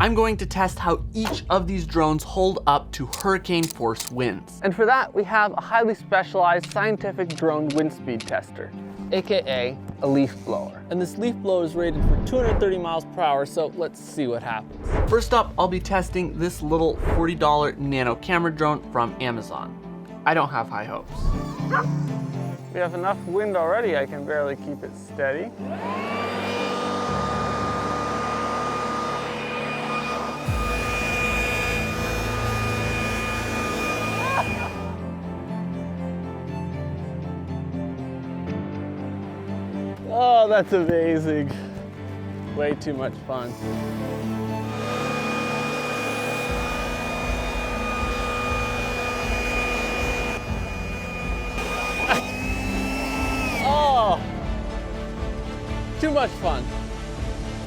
I'm going to test how each of these drones hold up to hurricane force winds. And for that, we have a highly specialized scientific drone wind speed tester, aka a leaf blower. And this leaf blower is rated for 230 miles per hour, so let's see what happens. First up, I'll be testing this little $40 Nano camera drone from Amazon. I don't have high hopes. We have enough wind already, I can barely keep it steady. Oh, that's amazing. Way too much fun. Oh, too much fun.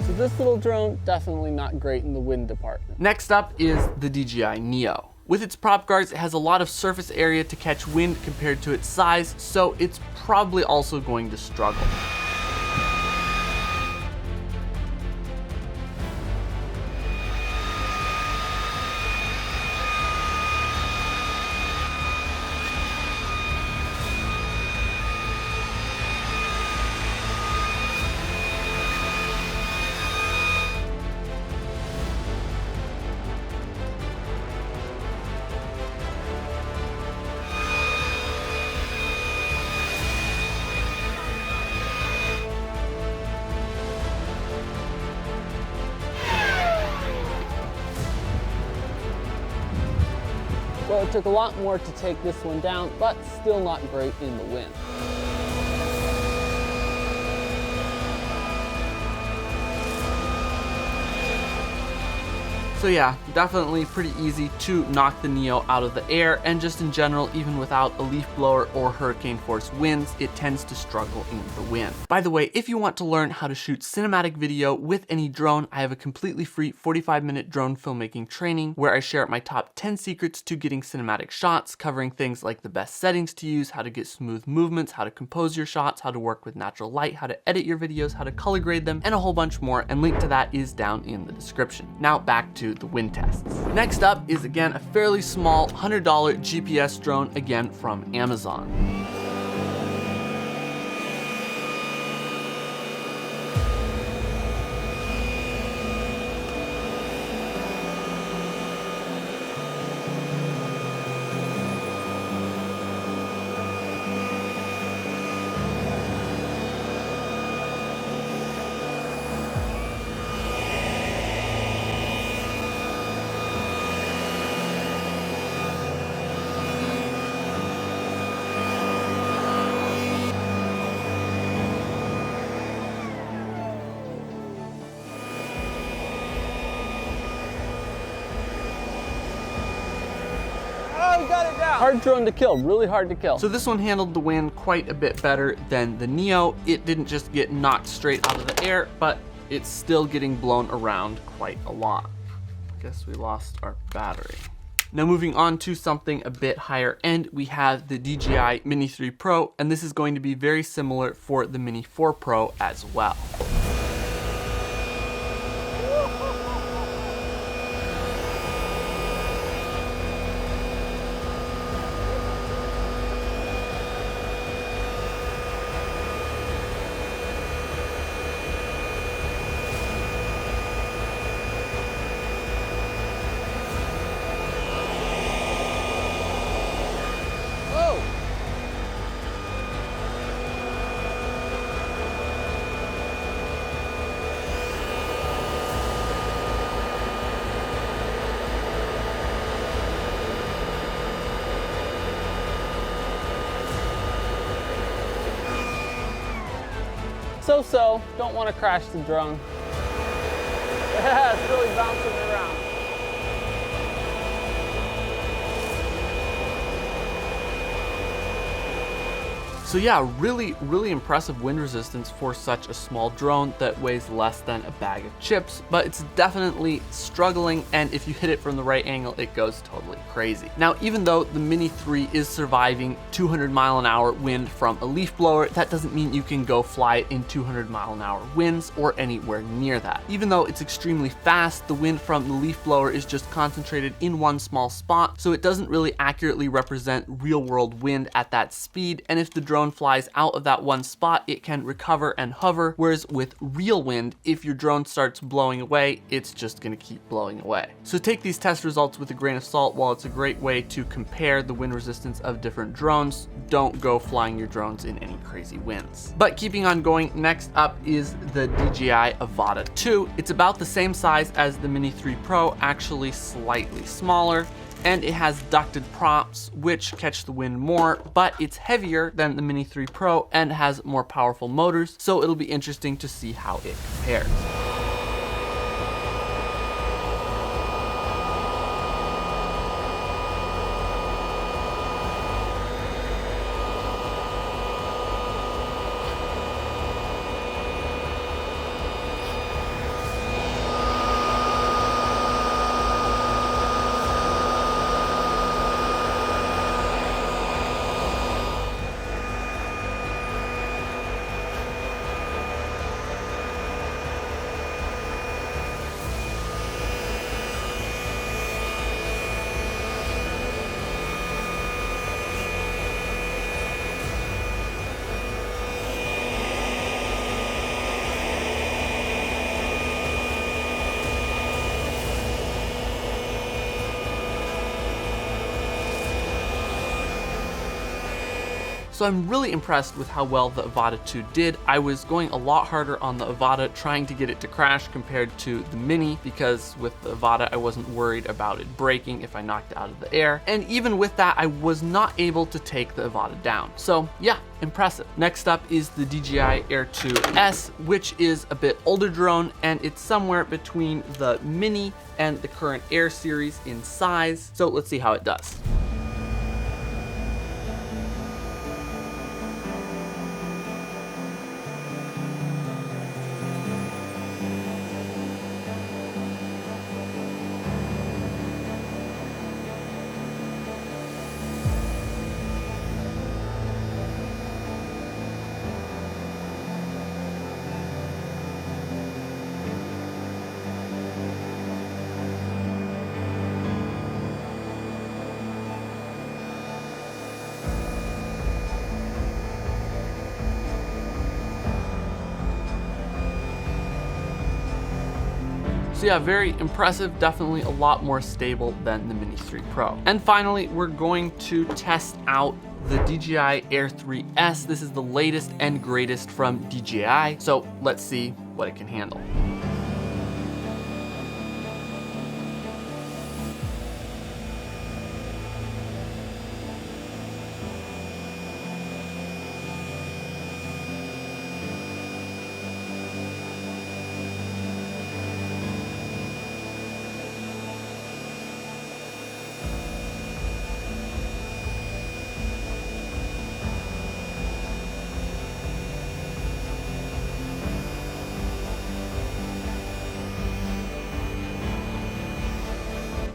So this little drone, definitely not great in the wind department. Next up is the DJI Neo. With its prop guards, it has a lot of surface area to catch wind compared to its size, so it's probably also going to struggle. Well, it took a lot more to take this one down, but still not great in the wind. So yeah, definitely pretty easy to knock the Neo out of the air, and just in general, even without a leaf blower or hurricane force winds, it tends to struggle in the wind. By the way, if you want to learn how to shoot cinematic video with any drone, I have a completely free 45-minute drone filmmaking training where I share my top 10 secrets to getting cinematic shots, covering things like the best settings to use, how to get smooth movements, how to compose your shots, how to work with natural light, how to edit your videos, how to color grade them, and a whole bunch more, and link to that is down in the description. Now back to the wind tests. Next up is again a fairly small $100 GPS drone, again from Amazon. Got it down. Hard drone to kill, really hard to kill. So this one handled the wind quite a bit better than the Neo. It didn't just get knocked straight out of the air, but it's still getting blown around quite a lot. Guess we lost our battery. Now moving on to something a bit higher end, we have the DJI Mini 3 Pro, and this is going to be very similar for the Mini 4 Pro as well. So, don't want to crash the drone. Yeah, it's really bouncing around. So yeah, really impressive wind resistance for such a small drone that weighs less than a bag of chips, but it's definitely struggling, and if you hit it from the right angle, it goes totally crazy. Now, even though the Mini 3 is surviving 200-mile-an-hour wind from a leaf blower, that doesn't mean you can go fly it in 200-mile-an-hour winds or anywhere near that. Even though it's extremely fast, the wind from the leaf blower is just concentrated in one small spot, so it doesn't really accurately represent real-world wind at that speed, and if the drone flies out of that one spot, it can recover and hover, whereas with real wind, if your drone starts blowing away, it's just going to keep blowing away. So take these test results with a grain of salt. While it's a great way to compare the wind resistance of different drones, don't go flying your drones in any crazy winds. But keeping on going, next up is the DJI Avata 2. It's about the same size as the Mini 3 Pro, actually slightly smaller, and it has ducted props which catch the wind more, but it's heavier than the Mini 3 Pro and has more powerful motors, so it'll be interesting to see how it compares. So I'm really impressed with how well the Avata 2 did. I was going a lot harder on the Avata, trying to get it to crash compared to the Mini, because with the Avata I wasn't worried about it breaking if I knocked it out of the air. And even with that, I was not able to take the Avata down. So yeah, impressive. Next up is the DJI Air 2S, which is a bit older drone, and it's somewhere between the Mini and the current Air series in size. So let's see how it does. So yeah, very impressive, definitely a lot more stable than the Mini 3 Pro. And finally, we're going to test out the DJI Air 3S. This is the latest and greatest from DJI, so let's see what it can handle.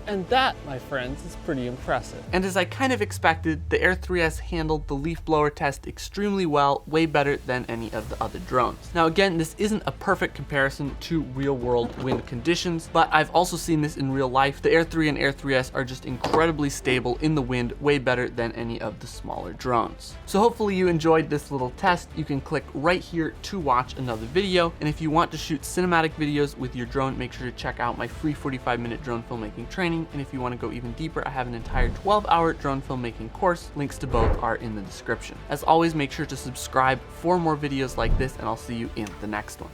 And that, my friends, is pretty impressive. And as I kind of expected, the Air 3S handled the leaf blower test extremely well, way better than any of the other drones. Now again, this isn't a perfect comparison to real world wind conditions, but I've also seen this in real life. The Air 3 and Air 3S are just incredibly stable in the wind, way better than any of the smaller drones. So hopefully you enjoyed this little test. You can click right here to watch another video. And if you want to shoot cinematic videos with your drone, make sure to check out my free 45-minute drone filmmaking training. And if you want to go even deeper, I have an entire 12-hour drone filmmaking course. Links to both are in the description. As always, make sure to subscribe for more videos like this, and I'll see you in the next one.